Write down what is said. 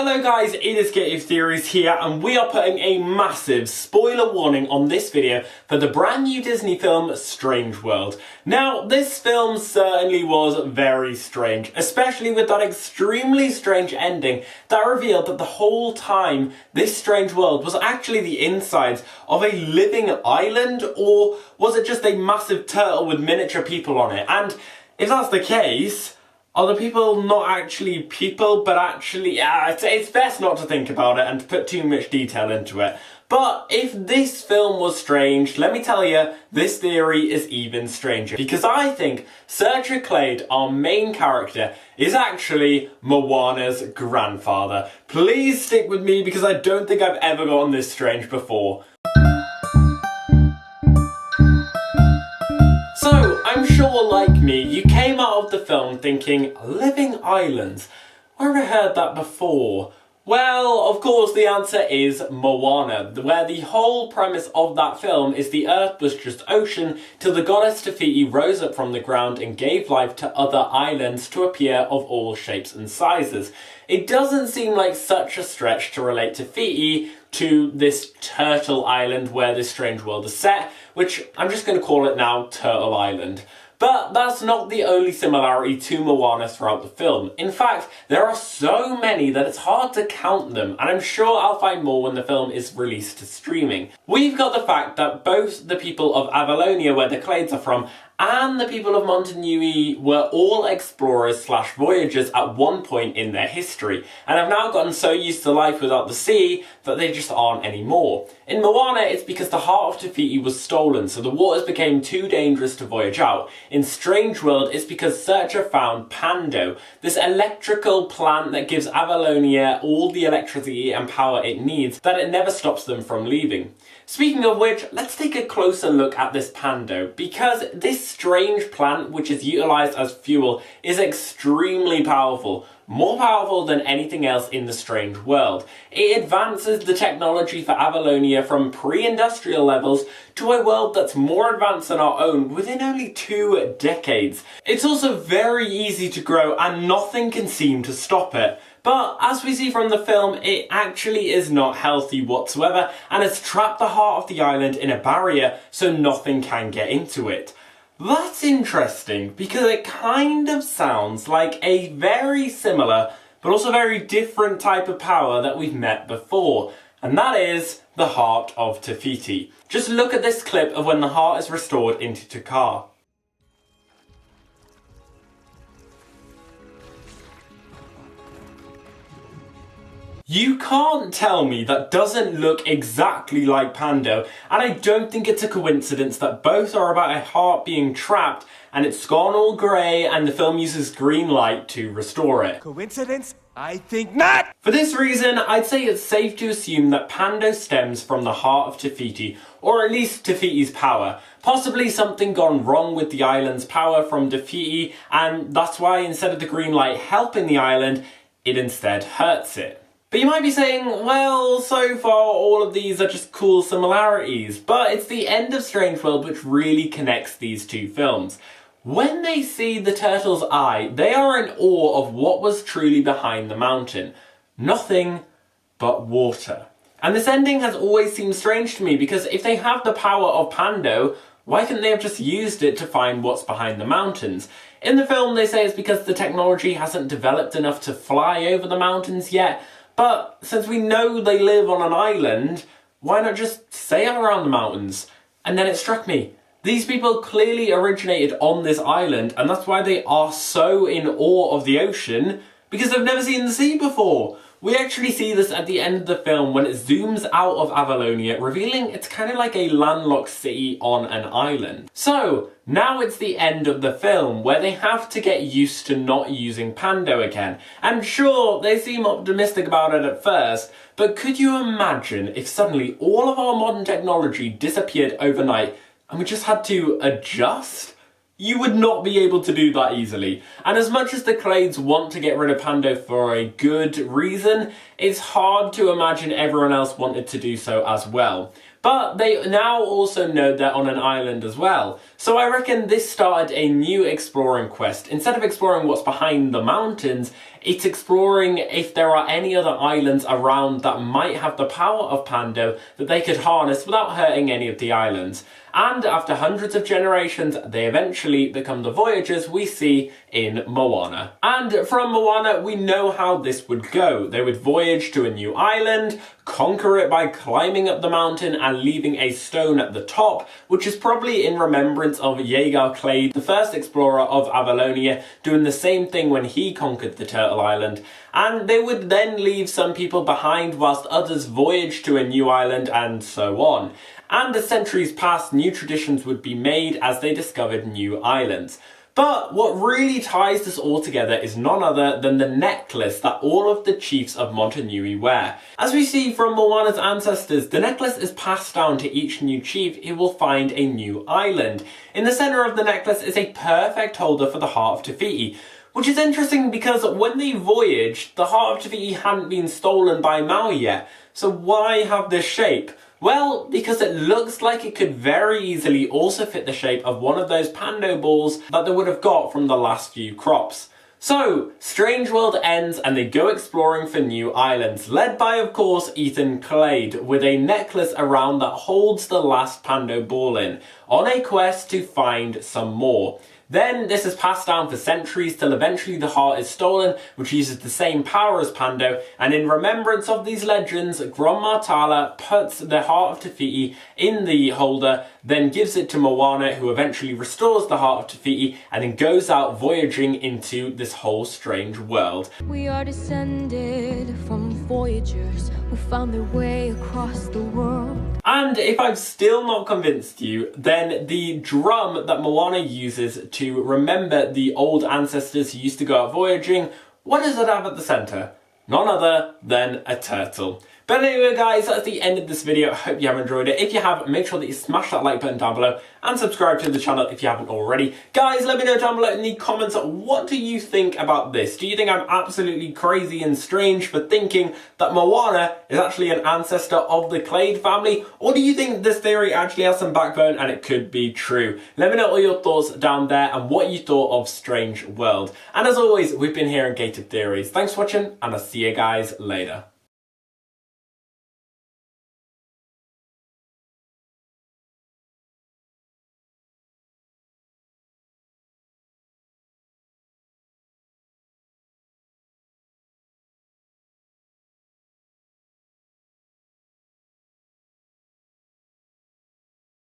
Hello guys, it is Creative Theories here, and we are putting a massive spoiler warning on this video for the brand new Disney film Strange World. Now, this film certainly was very strange, especially with that extremely strange ending that revealed that the whole time this strange world was actually the insides of a living island, or was it just a massive turtle with miniature people on it? And if that's the case, are the people not actually people, but actually, it's best not to think about it and to put too much detail into it. But if this film was strange, let me tell you, this theory is even stranger. Because I think Sir Clade, our main character, is actually Moana's grandfather. Please stick with me because I don't think I've ever gotten this strange before. So, I'm sure like me, you came out of the film thinking, living islands? Where have I heard that before? Well, of course the answer is Moana, where the whole premise of that film is the earth was just ocean till the goddess Te Fiti rose up from the ground and gave life to other islands to appear of all shapes and sizes. It doesn't seem like such a stretch to relate Te Fiti to this turtle island where this strange world is set, which I'm just going to call it now Turtle Island. But that's not the only similarity to Moana throughout the film. In fact, there are so many that it's hard to count them, and I'm sure I'll find more when the film is released to streaming. We've got the fact that both the people of Avalonia, where the Clades are from, and the people of Montanui were all explorers slash voyagers at one point in their history, and have now gotten so used to life without the sea that they just aren't anymore. In Moana, it's because the heart of Te Fiti was stolen, so the waters became too dangerous to voyage out. In Strange World, it's because Searcher found Pando, this electrical plant that gives Avalonia all the electricity and power it needs, that it never stops them from leaving. Speaking of which, let's take a closer look at this Pando, because this strange plant, which is utilised as fuel, is extremely powerful. More powerful than anything else in the strange world. It advances the technology for Avalonia from pre-industrial levels to a world that's more advanced than our own within only 2 decades. It's also very easy to grow and nothing can seem to stop it. But as we see from the film, it actually is not healthy whatsoever and has trapped the heart of the island in a barrier so nothing can get into it. That's interesting because it kind of sounds like a very similar but also very different type of power that we've met before, and that is the heart of Te Fiti. Just look at this clip of when the heart is restored into Takar. You can't tell me that doesn't look exactly like Pando, and I don't think it's a coincidence that both are about a heart being trapped and it's gone all grey and the film uses green light to restore it. Coincidence? I think not! For this reason, I'd say it's safe to assume that Pando stems from the heart of Te Fiti, or at least Te Fiti's power. Possibly something gone wrong with the island's power from Te Fiti, and that's why instead of the green light helping the island, it instead hurts it. But you might be saying, well, so far all of these are just cool similarities, but it's the end of Strange World which really connects these two films. When they see the turtle's eye, they are in awe of what was truly behind the mountain. Nothing but water. And this ending has always seemed strange to me, because if they have the power of Pando, why couldn't they have just used it to find what's behind the mountains? In the film they say it's because the technology hasn't developed enough to fly over the mountains yet. But since we know they live on an island, why not just sail around the mountains? And then it struck me, these people clearly originated on this island, and that's why they are so in awe of the ocean, because they've never seen the sea before. We actually see this at the end of the film when it zooms out of Avalonia, revealing it's kind of like a landlocked city on an island. So, now it's the end of the film, where they have to get used to not using Pando again. And sure, they seem optimistic about it at first, but could you imagine if suddenly all of our modern technology disappeared overnight and we just had to adjust? You would not be able to do that easily. And as much as the Clades want to get rid of Pando for a good reason, it's hard to imagine everyone else wanted to do so as well. But they now also know they're on an island as well. So I reckon this started a new exploring quest. Instead of exploring what's behind the mountains, It's exploring if there are any other islands around that might have the power of Pando that they could harness without hurting any of the islands. And after hundreds of generations, they eventually become the voyagers we see in Moana. And from Moana, we know how this would go. They would voyage to a new island, conquer it by climbing up the mountain and leaving a stone at the top, which is probably in remembrance of Jaeger Clade, the first explorer of Avalonia, doing the same thing when he conquered the Turtle Island. And they would then leave some people behind whilst others voyaged to a new island and so on. And as centuries passed, new traditions would be made as they discovered new islands. But what really ties this all together is none other than the necklace that all of the chiefs of Motunui wear. As we see from Moana's ancestors, the necklace is passed down to each new chief who will find a new island. In the centre of the necklace is a perfect holder for the Heart of Te Fiti, which is interesting because when they voyaged, the Heart of Te Fiti hadn't been stolen by Maui yet. So why have this shape? Well, because it looks like it could very easily also fit the shape of one of those Pando balls that they would have got from the last few crops. So, Strange World ends and they go exploring for new islands, led by, of course, Ethan Clade, with a necklace around that holds the last Pando ball in, on a quest to find some more. Then this is passed down for centuries till eventually the heart is stolen, which uses the same power as Pando, and in remembrance of these legends, Grandma Tala puts the Heart of Te Fiti in the holder, then gives it to Moana, who eventually restores the Heart of Te Fiti, and then goes out voyaging into this whole strange world. We are descended from voyagers who found their way across the world. And if I've still not convinced you, then the drum that Moana uses to remember the old ancestors who used to go out voyaging, what does it have at the centre? None other than a turtle. But anyway guys, that's the end of this video. I hope you have enjoyed it. If you have, make sure that you smash that like button down below and subscribe to the channel if you haven't already. Guys, let me know down below in the comments, what do you think about this? Do you think I'm absolutely crazy and strange for thinking that Moana is actually an ancestor of the Clade family? Or do you think this theory actually has some backbone and it could be true? Let me know all your thoughts down there and what you thought of Strange World. And as always, we've been here in Gated Theories. Thanks for watching and I'll see you guys later.